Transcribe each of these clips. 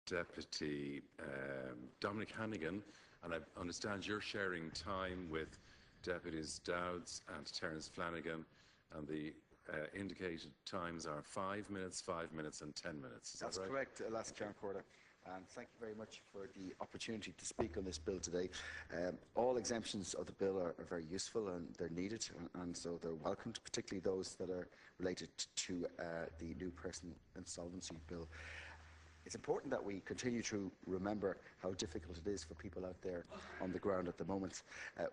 Deputy Dominic Hannigan, and I understand you're sharing time with Deputies Dowds and Terence Flanagan, and the indicated times are 5 minutes, 5 minutes and 10 minutes. Is That's that right? correct, Last Corda. And thank you very much for the opportunity to speak on this bill today. All exemptions of the bill are very useful and they're needed, and so they're welcomed, particularly those that are related to the new personal insolvency bill. It's important that we continue to remember how difficult it is for people out there on the ground at the moment.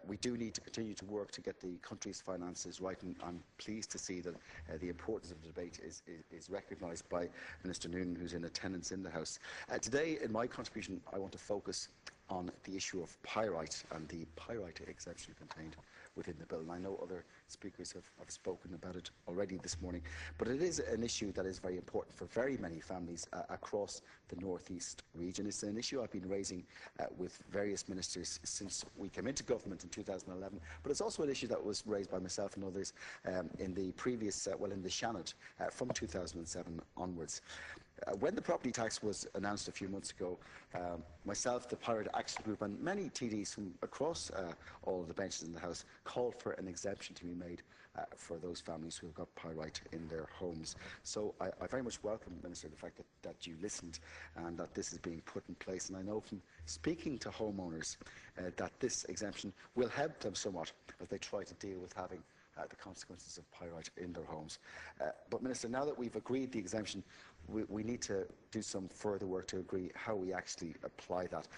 We do need to continue to work to get the country's finances right, and I'm pleased to see that the importance of the debate is recognised by Minister Noonan, who's in attendance in the House. Today, in my contribution, I want to focus on the issue of pyrite and the pyrite exemption contained within the bill. And I know other speakers have spoken about it already this morning, but it is an issue that is very important for very many families across the North East region. It's an issue I've been raising with various ministers since we came into government in 2011, but it's also an issue that was raised by myself and others in the previous, in the Shannon from 2007 onwards. When the property tax was announced a few months ago, myself, the Pirate Action Group and many TDs from across all of the benches in the House called for an exemption to be made for those families who have got pyrite in their homes. So I very much welcome, Minister, the fact that you listened and that this is being put in place. And I know from speaking to homeowners that this exemption will help them somewhat as they try to deal with having the consequences of pyrite in their homes. But Minister, now that we've agreed the exemption, we need to do some further work to agree how we actually apply that.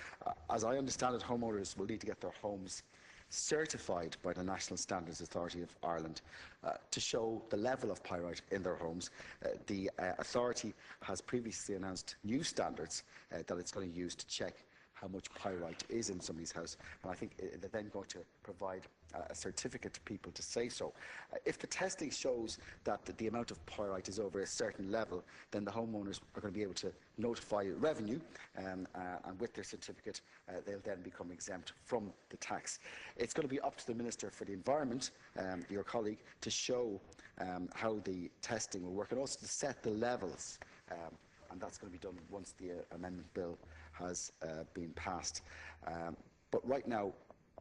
As I understand it, homeowners will need to get their homes certified by the National Standards Authority of Ireland to show the level of pyrite in their homes. The authority has previously announced new standards that it's going to use to check how much pyrite is in somebody's house, and I think they're then going to provide a certificate to people to say so. If the testing shows that the amount of pyrite is over a certain level, then the homeowners are going to be able to notify revenue, and with their certificate they'll then become exempt from the tax. It's going to be up to the Minister for the Environment, your colleague, to show how the testing will work and also to set the levels, and that's going to be done once the amendment bill has been passed. But right now,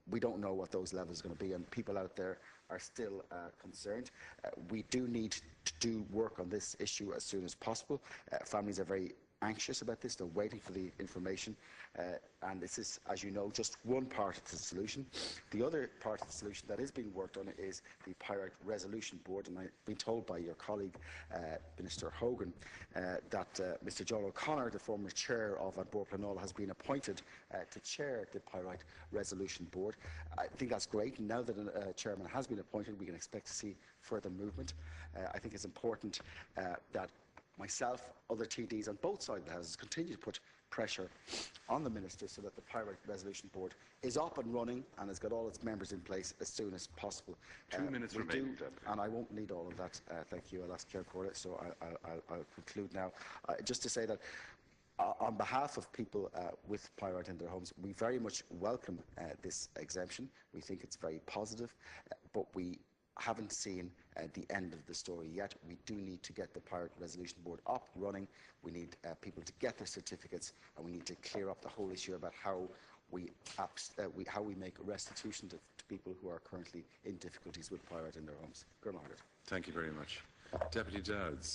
we don't know what those levels are going to be, and people out there are still concerned. We do need to do work on this issue as soon as possible. Families are very anxious about this. They're waiting for the information, and this is, as you know, just one part of the solution. The other part of the solution that is being worked on is the Pyrite Resolution Board, and I've been told by your colleague, Minister Hogan, that Mr John O'Connor, the former chair of An Bord Pleanála, has been appointed to chair the Pyrite Resolution Board. I think that's great. Now that a chairman has been appointed, we can expect to see further movement. I think it's important that myself, other TDs on both sides of the House continue to put pressure on the Minister so that the Pyrite Resolution Board is up and running and has got all its members in place as soon as possible. 2 minutes remaining, and I won't need all of that. Thank you, Last Corda, so I'll conclude now. Just to say that on behalf of people with pyrite in their homes, we very much welcome this exemption. We think it's very positive, but we haven't seen the end of the story yet. We do need to get the Pyrite Resolution Board up, running. We need people to get their certificates, and we need to clear up the whole issue about how we make restitution to people who are currently in difficulties with pyrite in their homes. Thank you very much. Deputy Dowds.